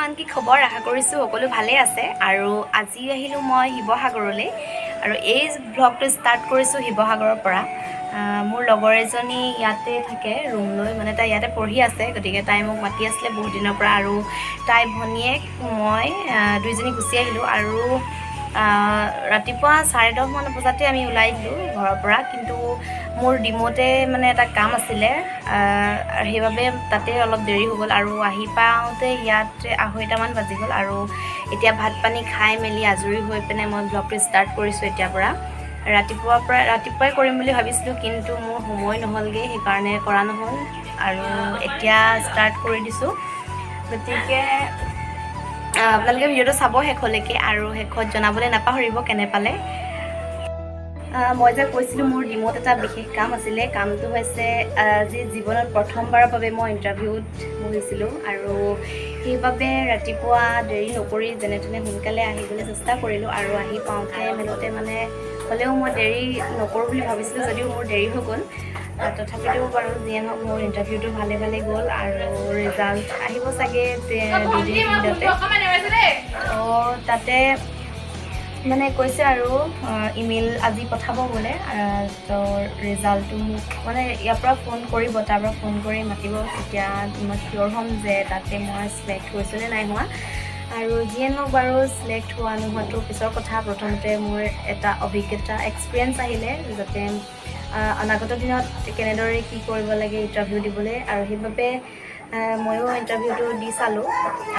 Everyone কি খবৰ আশা কৰিছোঁ সকলো ভালে আছে আৰু আজি আহিলোঁ মই শিৱসাগৰলৈ আৰু এই ব্লগটো ষ্টাৰ্ট কৰিছোঁ শিৱসাগৰৰ পৰা মোৰ লগৰ এজনী ইয়াতে থাকে ৰুম লৈ মানে তাই ইয়াতে পঢ়ি আছে গতিকে তাই মোক মাতি আছিলে বহুত দিনৰ পৰা আৰু তাই ভনীয়েক মই দুইজনী গুচি আহিলোঁ আৰু ৰাতিপুৱা 10:30 মান বজাতে আমি ওলাই দিলোঁ ঘৰৰ পৰা কিন্তু মোৰ ডিমোতে মানে এটা কাম আছিলে সেইবাবে তাতে অলপ দেৰি হৈ গ'ল আৰু আহি পাওঁতে ইয়াতে 2:30 মান বাজি গ'ল আৰু এতিয়া ভাত পানী খাই মেলি আজৰি হৈ পিনে মই ব্লগটো ষ্টাৰ্ট কৰিছোঁ এতিয়াৰ পৰা ৰাতিপুৱাই কৰিম বুলি ভাবিছিলোঁ কিন্তু মোৰ সময় নহ'লগৈ সেইকাৰণে কৰা নহ'ল আৰু এতিয়া ষ্টাৰ্ট কৰি দিছোঁ গতিকে আপোনালোকে ভিডিঅ'টো চাব শেষলৈকে আৰু শেষত জনাবলৈ নাপাহৰিব কেনে পালে মই যে কৈছিলোঁ মোৰ ডিমত এটা বিশেষ কাম আছিলে কামটো হৈছে আজি জীৱনত প্ৰথমবাৰৰ বাবে মই ইণ্টাৰভিউত বহিছিলোঁ আৰু সেইবাবে ৰাতিপুৱা দেৰি নকৰি যেনে তেনে সোনকালে আহিবলৈ চেষ্টা কৰিলোঁ আৰু আহি পাওঁতে মেলোতে মানে হ'লেও মই দেৰি নকৰোঁ বুলি ভাবিছিলোঁ যদিও মোৰ দেৰি হৈ গ'ল তথাপিতো বাৰু যিয়ে নহওক মোৰ ইণ্টাৰভিউটো ভালে গ'ল আৰু ৰিজাল্ট আহিব চাগে 2 দিন ভিতৰতে তাতে মানে কৈছে আৰু ইমেইল আজি পঠাব বোলে তো ৰিজাল্টটো মোক মানে ইয়াৰ পৰা ফোন কৰিব তাৰ পৰা ফোন কৰি মাতিব তেতিয়া মই চিয়'ৰ হ'ম যে তাতে মই চিলেক্ট হৈছোঁ নে নাই হোৱা আৰু যিয়ে নহওক বাৰু চিলেক্ট হোৱা নোহোৱাটো পিছৰ কথা প্ৰথমতে মোৰ এটা অভিজ্ঞতা এক্সপিৰিয়েঞ্চ আহিলে যাতে অনাগত দিনত কেনেদৰে কি কৰিব লাগে ইণ্টাৰভিউ দিবলৈ আৰু সেইবাবে ময়ো ইণ্টাৰভিউটো দি চালোঁ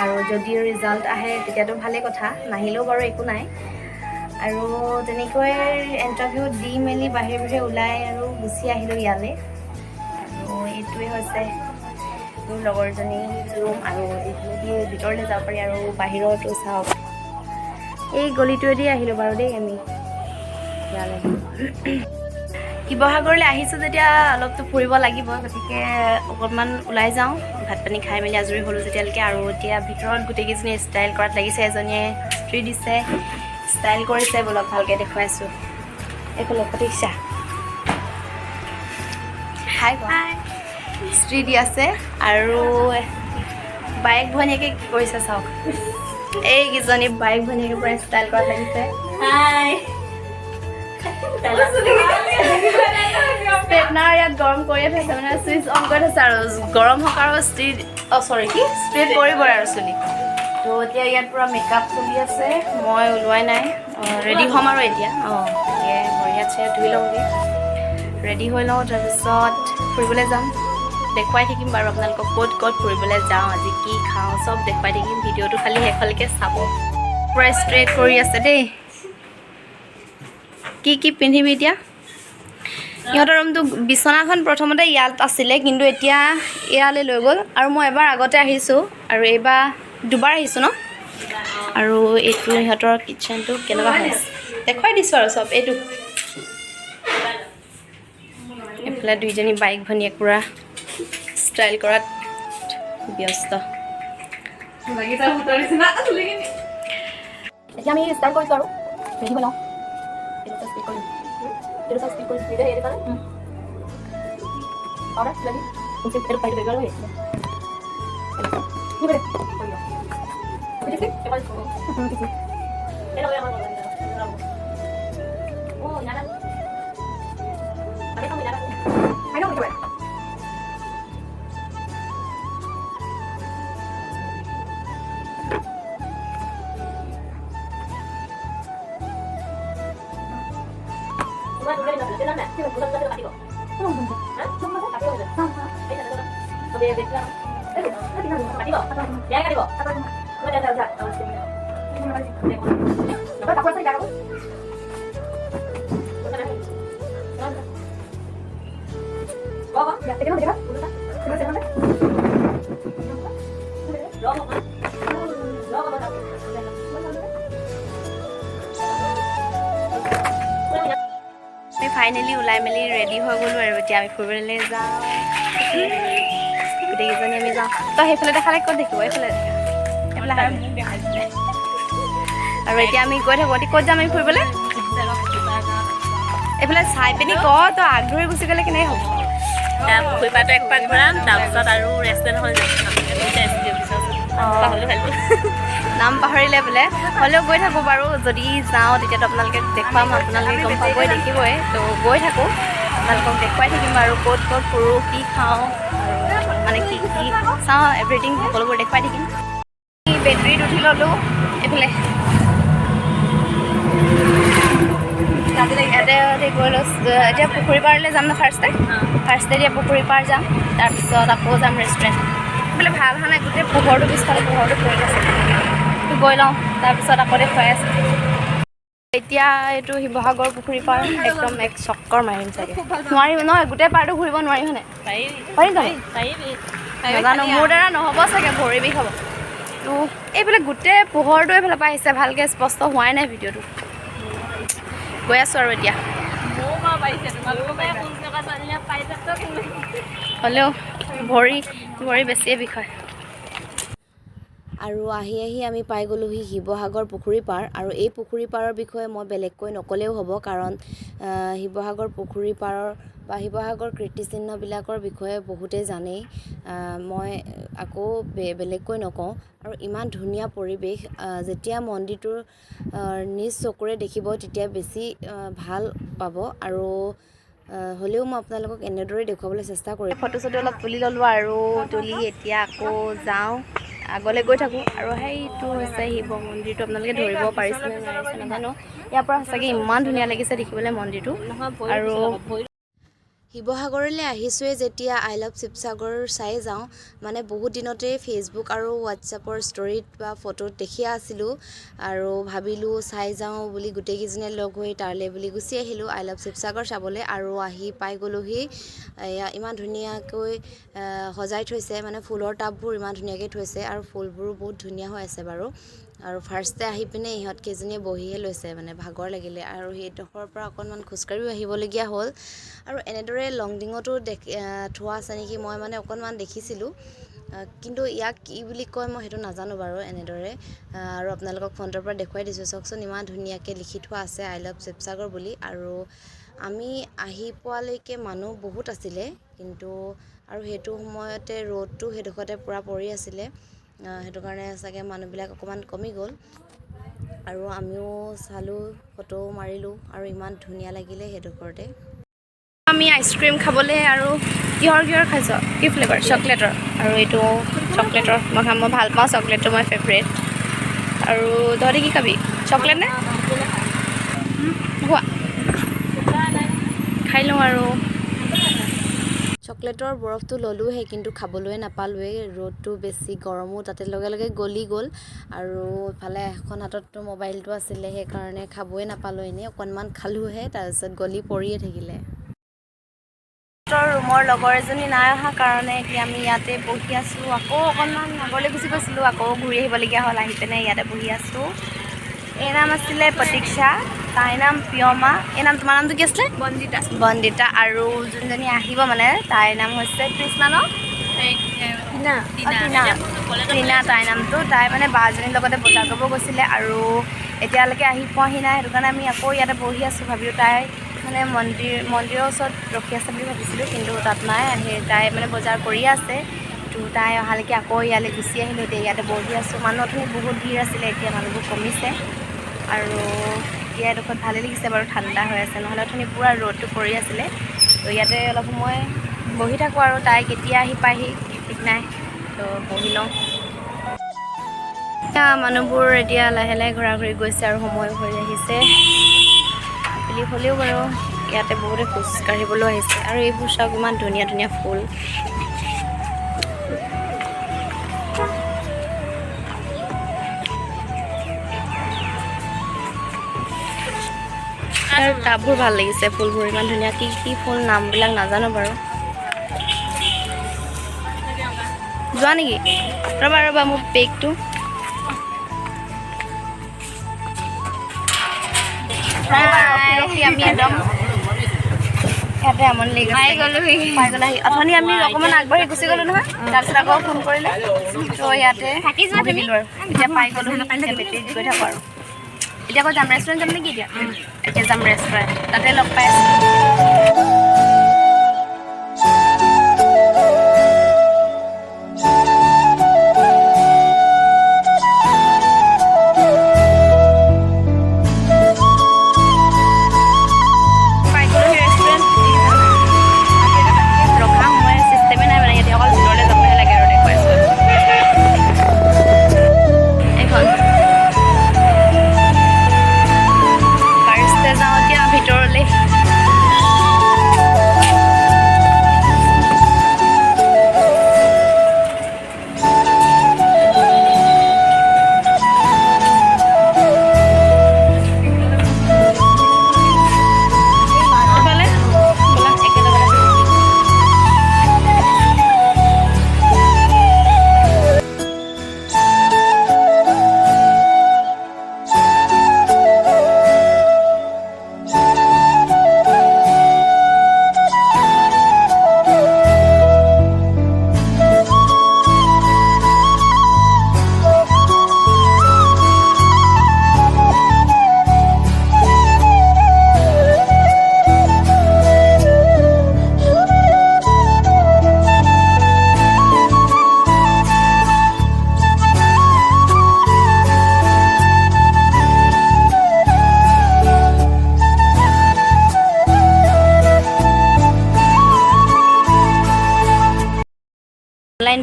আৰু যদি ৰিজাল্ট আহে তেতিয়াতো ভালেই কথা নাহিলেও বাৰু একো নাই আৰু তেনেকৈ ইণ্টাৰভিউ দি মেলি বাহিৰে ওলাই আৰু গুচি আহিলোঁ ইয়ালৈ আৰু এইটোৱে হৈছে মোৰ লগৰজনী ৰুম আৰু এইটোৱেদি ভিতৰলৈ যাব পাৰি আৰু বাহিৰতো চাওক এই গলিটোৱেদি আহিলোঁ বাৰু দেই আমি ইয়ালৈ শিৱসাগৰলৈ আহিছোঁ যেতিয়া অলপতো ফুৰিব লাগিব গতিকে অকণমান ওলাই যাওঁ ভাত পানী খাই মেলি আজৰি হ'লোঁ যেতিয়ালৈকে আৰু এতিয়া ভিতৰত গোটেইকেইজনীয়ে ষ্টাইল কৰাত লাগিছে এজনীয়ে ইস্ত্ৰি দিছে ষ্টাইল কৰিছে বলক ভালকৈ দেখুৱাইছোঁ এইফালে ফটিকছা হাই ইস্ত্ৰি দি আছে আৰু বাইক ভনীয়েকে কি কৰিছে চাওক এইকেইজনী বাইক ভনীয়েকে পূৰা ষ্টাইল কৰাত লাগিছে হাই ষ্ট্ৰেটনাৰ ইয়াত গৰম কৰিয়ে থৈছে মানে চুইচ অন কৰি থৈছে আৰু গৰম হওক আৰু ষ্ট্ৰেট ষ্ট্ৰেট কৰিবই আৰু চুলি তো এতিয়া ইয়াত পূৰা মেকআপ চলি আছে মই ওলোৱাই নাই ৰেডি হ'ম আৰু এতিয়া এতিয়া ভৰি হাত ধুই লওঁগৈ ৰেডি হৈ লওঁ তাৰপিছত ফুৰিবলৈ যাম দেখুৱাই থাকিম বাৰু আপোনালোকক ক'ত ফুৰিবলৈ যাওঁ আজি কি খাওঁ চব দেখুৱাই থাকিম ভিডিঅ'টো খালি শেষলৈকে চাব পূৰা ষ্ট্ৰেট কৰি আছে দেই কি পিন্ধিবি এতিয়া ইহঁতৰ ৰুমটো বিচনাখন প্ৰথমতে ইয়াত আছিলে কিন্তু এতিয়া ইয়ালৈ লৈ গ'ল আৰু মই এবাৰ আগতে আহিছোঁ আৰু এইবাৰ দুবাৰ আহিছোঁ ন আৰু এইটো ইহঁতৰ কিটচেনটো কেনেকুৱা হৈছে দেখুৱাই দিছোঁ আৰু চব এইটো এইফালে দুইজনী বাইক ভনীয়েক পূৰা ষ্টাইল কৰাত ব্যস্ত এতিয়া আমি ষ্টাৰ্ট কৰিছোঁ আৰু ৰেডি হৈ লওঁ ahora lagi untuk terbaik dari galoi ini berapa ini sih apa itu ini lo yang mana oh nyala ada kamu nyala ayo coba finally ওলাই মেলি ৰেডি হৈ গ'লোঁ আৰু এতিয়া আমি ফুৰিবলৈ যাওঁ গোটেইকেইজনী আমি যাওঁ তই সেইফালে দেখালে ক'ত দেখিব এইফালে আৰু এতিয়া আমি গৈ থাকোঁ ক'ত যাম আমি ফুৰিবলৈ এইফালে চাই পিনি ক তই আগ ধৰি গুচি গ'লে কেনেকৈ হ'ব ফুৰিপাটো এক পাক ঘূৰাম তাৰপিছত আৰু ৰেষ্টুৰেণ্ট হ'ল নাম পাহৰিলে বোলে হ'লেও গৈ থাকোঁ বাৰু যদি যাওঁ তেতিয়াতো আপোনালোকে দেখুৱাম আপোনালোকে গম পাবই দেখিবই তো গৈ থাকোঁ আপোনালোকক দেখুৱাই থাকিম বাৰু ক'ত ক'ত ফুৰোঁ কি খাওঁ আৰু মানে কি কি চাওঁ এভৰিথিং সকলোবোৰ দেখুৱাই থাকিম বেটেৰীত উঠি ল'লোঁ এইফালে ইয়াতে গৈ লৈছোঁ এতিয়া পুখুৰী পাৰলৈ যাম ন ফাৰ্ষ্টে এতিয়া পুখুৰী পাৰ যাম তাৰপিছত আকৌ যাম ৰেষ্টুৰেণ্ট বোলে ভাল হোৱা নাই গোটেই পোহৰটো পিছফালে পোহৰটো পৰি আছে গৈ লওঁ তাৰপিছত আকৌ দেখুৱাই আছে এতিয়া এইটো শিৱসাগৰ পুখুৰী পাৰ একদম এক চক্কৰ মাৰিম চাগে নোৱাৰিম নহয় গোটেই পাৰটো ঘূৰিব নোৱাৰিম হয়নে নাজানো মোৰ দ্বাৰা নহ'ব চাগে ভৰি বিষ হ'ব তো এইফালে গোটেই পোহৰটো এইফালে পাই আহিছে ভালকৈ স্পষ্ট হোৱাই নাই ভিডিঅ'টো গৈ আছোঁ আৰু এতিয়া হ'লেও ভৰি বেছিয়ে বিষয় আৰু আহি আমি পাই গ'লোহি শিৱসাগৰ পুখুৰী পাৰ আৰু এই পুখুৰী পাৰৰ বিষয়ে মই বেলেগকৈ নক'লেও হ'ব কাৰণ শিৱসাগৰ পুখুৰী পাৰৰ বা শিৱসাগৰ কীৰ্তিচিহ্নবিলাকৰ বিষয়ে বহুতেই জানেই মই আকৌ বেলেগকৈ নকওঁ আৰু ইমান ধুনীয়া পৰিৱেশ যেতিয়া মন্দিৰটোৰ নিজ চকুৰে দেখিব তেতিয়া বেছি ভাল পাব আৰু হ'লেও মই আপোনালোকক এনেদৰে দেখুৱাবলৈ চেষ্টা কৰিম ফটো চটো অলপ তুলি ল'লোঁ আৰু তুলি এতিয়া আকৌ যাওঁ আগলৈ গৈ থাকোঁ আৰু সেইটো হৈছে শিৱ মন্দিৰটো আপোনালোকে ধৰিব পাৰিছেনে নোৱাৰিছে নাজানো ইয়াৰ পৰা সঁচাকৈ ইমান ধুনীয়া লাগিছে দেখিবলৈ মন্দিৰটো আৰু শিৱসাগৰলৈ আহিছোঁৱে যেতিয়া আই লাভ শিৱসাগৰ চাই যাওঁ মানে বহুত দিনতেই ফেচবুক আৰু হোৱাটছএপৰ ষ্টৰিত বা ফটোত দেখিয়া আছিলোঁ আৰু ভাবিলোঁ চাই যাওঁ বুলি গোটেইকেইজনে লগ হৈ তালৈ বুলি গুচি আহিলোঁ আই লাভ শিৱসাগৰ চাবলৈ আৰু আহি পাই গ'লোহি ইমান ধুনীয়াকৈ সজাই থৈছে মানে ফুলৰ টাববোৰ ইমান ধুনীয়াকৈ থৈছে আৰু ফুলবোৰো বহুত ধুনীয়া হৈ আছে বাৰু আৰু ফাৰ্ষ্টে আহি পিনে ইহঁতকেইজনীয়ে বহিহে লৈছে মানে ভাগৰ লাগিলে আৰু সেইডোখৰৰ পৰা অকণমান খোজকাঢ়িও আহিবলগীয়া হ'ল আৰু এনেদৰে লংডিঙতো থোৱা আছে নেকি মই মানে অকণমান দেখিছিলোঁ কিন্তু ইয়াক কি বুলি কয় মই সেইটো নাজানো বাৰু এনেদৰে আৰু আপোনালোকক ফ্ৰণ্টৰ পৰা দেখুৱাই দিছোঁ চাওকচোন ইমান ধুনীয়াকৈ লিখি থোৱা আছে আই লাভ শিৱসাগৰ বুলি আৰু আমি আহি পোৱালৈকে মানুহ বহুত আছিলে কিন্তু আৰু সেইটো সময়তে ৰ'দটো সেইডোখৰতে পূৰা পৰি আছিলে সেইটো কাৰণে চাগে মানুহবিলাক অকণমান কমি গ'ল আৰু আমিও চালোঁ ফটো মাৰিলোঁ আৰু ইমান ধুনীয়া লাগিলে সেইডোখৰতে আমি আইচক্ৰীম খাবলৈ আৰু কিহৰ খাইছ কি ফ্লেভাৰ চকলেটৰ আৰু এইটো চকলেটৰ মই ভাল পাওঁ চকলেটটো মই ফেভৰেট আৰু তহঁতে কি খাবি চকলেট নে হোৱা খাই লওঁ আৰু চকলেটৰ বৰফটো ল'লোঁহে কিন্তু খাবলৈ নাপালোঁৱেই ৰ'দটো বেছি গৰমো তাতে লগে লগে গলি গ'ল আৰু ইফালে এখন হাতততো মোবাইলটো আছিলে সেইকাৰণে খাবই নাপালোঁ এনেই অকণমান খালোঁহে তাৰপিছত গলি পৰিয়ে থাকিলে ৰুমৰ লগৰ এজনী নাই অহা কাৰণে এতিয়া আমি ইয়াতে বহি আছোঁ আকৌ অকণমান আগলৈ গুচি গৈছিলোঁ আকৌ ঘূৰি আহিবলগীয়া হ'ল আহি পিনে ইয়াতে বহি আছোঁ এই নাম আছিলে প্ৰতীক্ষা তাইৰ নাম প্ৰিয়মা এই নাম তোমাৰ নামটো কি আছিলে বন্দিতা আৰু যোনজনী আহিব মানে তাইৰ নাম হৈছে কৃষ্ণা ন টিনা তাইৰ নামটো তাই মানে বাজনীৰ লগতে বজাৰ কৰিব গৈছিলে আৰু এতিয়ালৈকে আহি পোৱাহি নাই সেইটো কাৰণে আমি আকৌ ইয়াতে বহি আছোঁ ভাবিলোঁ তাই মানে মন্দিৰৰ ওচৰত ৰখি আছে বুলি ভাবিছিলোঁ কিন্তু তাত নাই তাই মানে বজাৰ কৰিয়ে আছে তো তাই অহালৈকে আকৌ ইয়ালৈ গুচি আহিলোঁ এতিয়া ইয়াতে বহি আছোঁ মানুহ অথনি বহুত ভিৰ আছিলে এতিয়া মানুহবোৰ কমিছে আৰু এতিয়া এডোখৰত ভালেই লাগিছে বাৰু ঠাণ্ডা হৈ আছে নহ'লে অথনি পূৰা ৰ'দটো পৰি আছিলে তো ইয়াতে অলপ সময় বহি থাকোঁ আৰু তাই কেতিয়া আহি পায়হি ঠিক নাই তো বহি লওঁ এতিয়া মানুহবোৰ এতিয়া লাহে লাহে ঘূৰা ঘূৰি গৈছে আৰু সময় হৈ আহিছে আবেলি হ'লেও বাৰু ইয়াতে বহুতে খোজ কাঢ়িবলৈ আহিছে আৰু এইবোৰ চাওক ইমান ধুনীয়া ধুনীয়া ফুল আৰু টাববোৰ ভাল লাগিছে ফুলবোৰ ইমান ধুনীয়া কি কি ফুল নামবিলাক নাজানো বাৰু যোৱা নেকি ৰ'বা মোৰ বেগটো আমি একদম ইয়াতে আমনি লাগি পাই গ'লোহি অথনি আমি অকণমান আগবাঢ়ি গুচি গ'লোঁ নহয় তাৰপিছত আকৌ ফোন কৰিলে তো ইয়াতে থাকি দিলোঁ আৰু এতিয়া পাই গ'লোহি বেটেৰীত গৈ থাকোঁ আৰু এতিয়া আকৌ যাম ৰেষ্টুৰেণ্ট যাম নেকি এতিয়া যাম ৰেষ্টুৰেণ্ট তাতে লগ পাই আছোঁ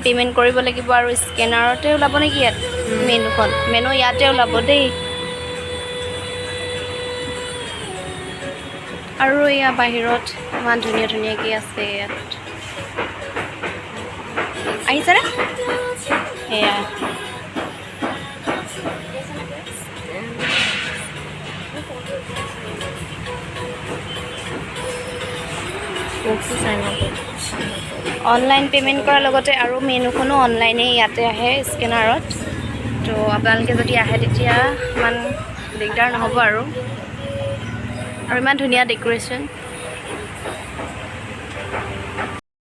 পে'মেণ্ট কৰিব লাগিব আৰু স্কেনাৰতে ওলাব নেকি ইয়াত মেনুখন মেনু ইয়াতে ওলাব দেই আৰু এয়া বাহিৰত ইমান ধুনীয়া ধুনীয়াকৈ আছে ইয়াত আহিছেনে এয়া অনলাইন পে'মেণ্ট কৰাৰ লগতে আৰু মেনুখনো অনলাইনে ইয়াতে আহে স্কেনাৰত তো আপোনালোকে যদি আহে তেতিয়া ইমান দিগদাৰ নহ'ব আৰু ইমান ধুনীয়া ডেক'ৰেশ্যন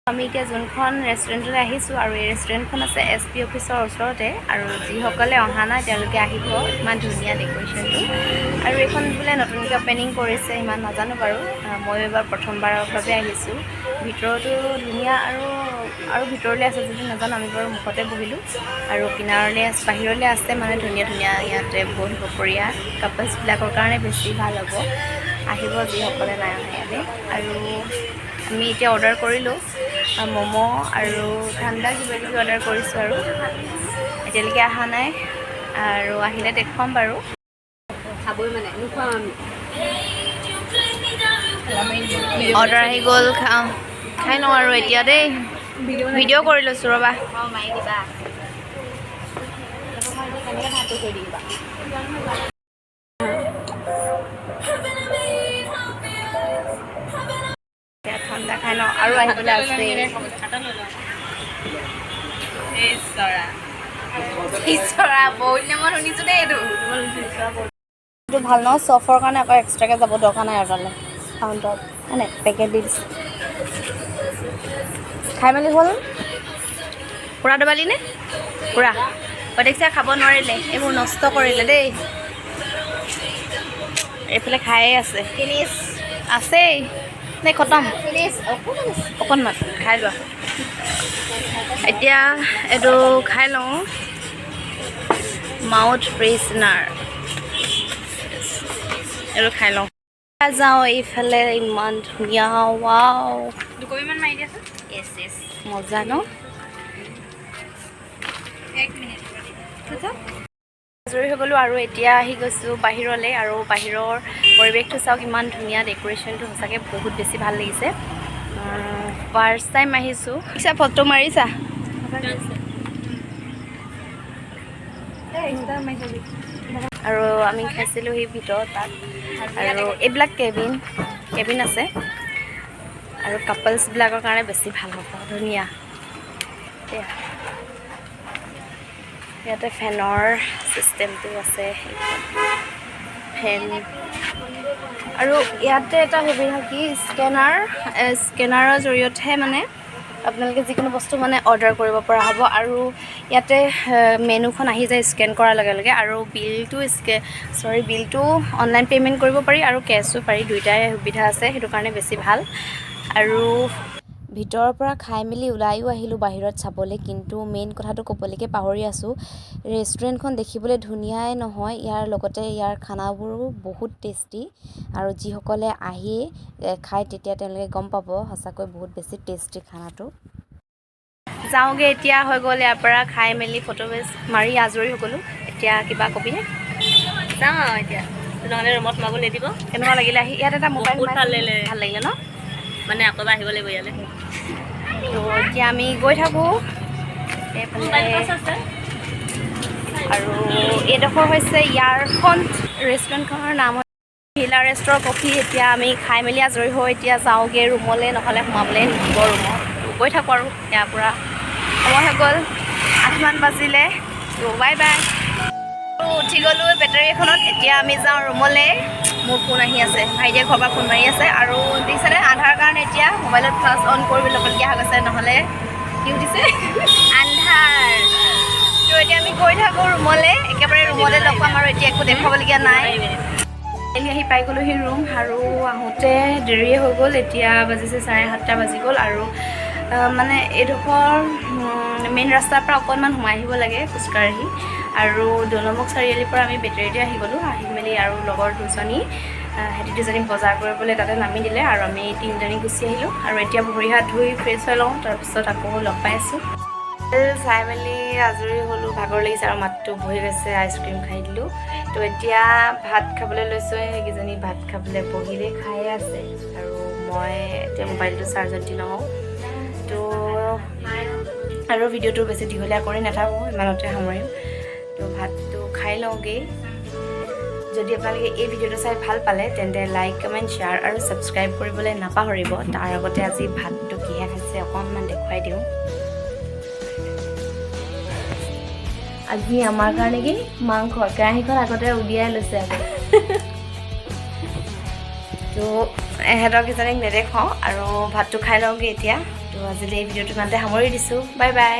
আমি এতিয়া যোনখন ৰেষ্টুৰেণ্টলৈ আহিছোঁ আৰু এই ৰেষ্টুৰেণ্টখন আছে SP অফিচৰ ওচৰতে আৰু যিসকলে অহা নাই তেওঁলোকে আহিব ইমান ধুনীয়া ডেক'ৰেশ্যনটো আৰু এইখন বোলে নতুনকৈ অপেনিং কৰিছে ইমান নাজানো বাৰু মই এবাৰ প্ৰথমবাৰৰ বাবে আহিছোঁ ভিতৰতো ধুনীয়া আৰু ভিতৰলৈ আছে যদি নাজানো আমি বাৰু মুখতে বহিলোঁ আৰু কিনাৰলৈ বাহিৰলৈ আছে মানে ধুনীয়া ধুনীয়া ইয়াতে বহিব পৰিয়া কাপলছবিলাকৰ কাৰণে বেছি ভাল হ'ব আহিব যিসকলে নাই অহা ইয়াতে আৰু আমি এতিয়া অৰ্ডাৰ কৰিলোঁ ম'ম' আৰু ঠাণ্ডা কিবা কিবি অৰ্ডাৰ কৰিছোঁ আৰু এতিয়ালৈকে অহা নাই আৰু আহিলে দেখুৱাম বাৰু খাবই মানে নোখোৱাম আমি অৰ্ডাৰ আহি গ'ল খাই লওঁ আৰু এতিয়া দেই ভিডিঅ' কৰি লৈছোঁ ৰ'বা মাৰি দিবা ঠাণ্ডা খাই লওঁ আৰু আহিবলৈ আছে বহুত নামত শুনিছোঁ দেই এইটো ভাল নহয় চফৰ কাৰণে আকৌ এক্সট্ৰাকৈ যাব দৰকাৰ নাই আৰু তালৈ কাউণ্টাৰত মানে পেকেট দি দিছে খাই মেলি হ'ল পুৰা দবালি নে পুৰা দেখিছে খাব নোৱাৰিলে এইবোৰ নষ্ট কৰিলে দেই এইফালে খায়ে আছে আছেই নে খতম অকণমান খাই লোৱা এতিয়া এইটো খাই লওঁ মাউথ ফ্ৰেছনাৰ এইটো খাই লওঁ যাওঁ এইফালে ইমান ধুনীয়া ৱাও দুকপিমান মাৰি দিয়াচোন য়েছ য়েছ মজা ন আজৰি হৈ গ'লোঁ আৰু এতিয়া আহি গৈছোঁ বাহিৰলৈ আৰু বাহিৰৰ পৰিৱেশটো চাওক ইমান ধুনীয়া ডেক'ৰেশ্যনটো সঁচাকৈ বহুত বেছি ভাল লাগিছে ফাৰ্ষ্ট টাইম আহিছোঁ পিছে ফটো মাৰিছা আৰু আমি খাইছিলোঁ সেই ভিতৰত তাত আৰু এইবিলাক কেবিন আছে আৰু কাপলছবিলাকৰ কাৰণে বেছি ভাল হ'ব ধুনীয়া ইয়াতে ফেনৰ চিষ্টেমটো আছে ফেন আৰু ইয়াতে এটা সুবিধা কি স্কেনাৰৰ জৰিয়তেহে মানে আপোনালোকে যিকোনো বস্তু মানে অৰ্ডাৰ কৰিব পৰা হ'ব আৰু ইয়াতে মেনুখন আহি যায় স্কেন কৰাৰ লগে লগে আৰু বিলটো অনলাইন পে'মেণ্ট কৰিব পাৰি আৰু কেছো পাৰি দুইটাই সুবিধা আছে সেইটো কাৰণে বেছি ভাল আৰু ভিতৰৰ পৰা খাই মেলি ওলাইও আহিলোঁ বাহিৰত চাবলৈ কিন্তু মেইন কথাটো ক'বলৈকে পাহৰি আছোঁ ৰেষ্টুৰেণ্টখন দেখিবলৈ ধুনীয়াই নহয় ইয়াৰ লগতে ইয়াৰ খানাবোৰো বহুত টেষ্টি আৰু যিসকলে আহি খায় তেতিয়া তেওঁলোকে গম পাব সঁচাকৈ বহুত বেছি টেষ্টি খানাটো যাওঁগৈ এতিয়া হৈ গ'ল ইয়াৰ পৰা খাই মেলি ফটো মাৰি আজৰি হৈ গ'লোঁ এতিয়া কিবা কবিনে যাওঁ আৰু এতিয়া তোমালোকে ৰুমত সোমাব নিদিব কেনেকুৱা লাগিলে আহি ইয়াত এটা মোবাইল ভাল লাগিলে ন মানে আকৌ আহিব লাগিব ইয়ালৈ তো এতিয়া আমি গৈ থাকোঁ আৰু এইডোখৰ হৈছে ইয়াৰফ্ৰণ্ট ৰেষ্টুৰেণ্টখনৰ নাম হিলা ৰেষ্টুৰেণ্ট কফি এতিয়া আমি খাই মেলি আজৰি হৈ এতিয়া যাওঁগৈ ৰুমলৈ নহ'লে সোমাবলৈ নিদিব ৰুমত গৈ থাকোঁ আৰু ইয়াৰ পৰা সময় হৈ গ'ল 8 মান বাজিলে বাই বাই উঠি গ'লোঁ বেটাৰী এখনত এতিয়া আমি যাওঁ ৰুমলৈ মোৰ ফোন আহি আছে ভাইটিয়ে ঘৰৰ পৰা ফোন মাৰি আছে আৰু দেখিছেনে আন্ধাৰ কাৰণে এতিয়া মোবাইলত ফ্লাছ অন কৰিব ল'বলগীয়া হৈ গৈছে নহ'লে কি উঠিছে আন্ধাৰ তো এতিয়া আমি গৈ থাকোঁ ৰুমলৈ একেবাৰে ৰুমলৈ লগ পাম আৰু এতিয়া একো দেখুৱাবলগীয়া নাই আহি পাই গ'লোহি ৰুম আৰু আহোঁতে দেৰিয়ে হৈ গ'ল এতিয়া বাজিছে 7:30 বাজি গ'ল আৰু মানে এইডোখৰ মেইন ৰাস্তাৰ পৰা অকণমান সোমাই আহিব লাগে খোজকাঢ়ি আৰু দলমুখ চাৰিআলিৰ পৰা আমি বেটেৰীতে আহি গ'লোঁ আহি মেলি আৰু লগৰ দুজনী সিহঁতি দুজনী বজাৰ কৰিবলৈ তাতে নামি দিলে আৰু আমি 3জনী গুচি আহিলোঁ আৰু এতিয়া ভৰি হাত ধুই ফ্ৰেছ হৈ লওঁ তাৰপিছত আকৌ লগ পাই আছোঁ চাই মেলি আজৰি হ'লোঁ, ভাগৰ লাগিছে আৰু মাতটো বহি গৈছে, আইচক্ৰীম খাই দিলোঁ। তো এতিয়া ভাত খাবলৈ লৈছোঁ, সেইকেইজনী ভাত খাবলৈ বহিলে খায়ে আছে আৰু মই এতিয়া মোবাইলটো চাৰ্জত দি লওঁ। তো আৰু ভিডিঅ'টো বেছি দীঘলীয়া কৰি নাথাকোঁ, ইমানতে সামৰিম। তো ভাতটো খাই লওঁগৈ। যদি আপোনালোকে এই ভিডিঅ'টো চাই ভাল পালে তেন্তে লাইক, কমেণ্ট, শ্বেয়াৰ আৰু ছাবস্ক্ৰাইব কৰিবলৈ নাপাহৰিব। তাৰ আগতে আজি ভাতটো কিহে খাইছে অকণমান দেখুৱাই দিওঁ। আজি আমাৰ কাৰণে কি মাংস, কেৰাহীখন আগতে উলিয়াই লৈছে আকৌ। তো এহেঁতক কিজনীক নেদেখাওঁ আৰু ভাতটো খাই লওঁগৈ এতিয়া। তো আজিলৈ এই ভিডিঅ'টো ইমানতে সামৰি দিছোঁ। Bye bye.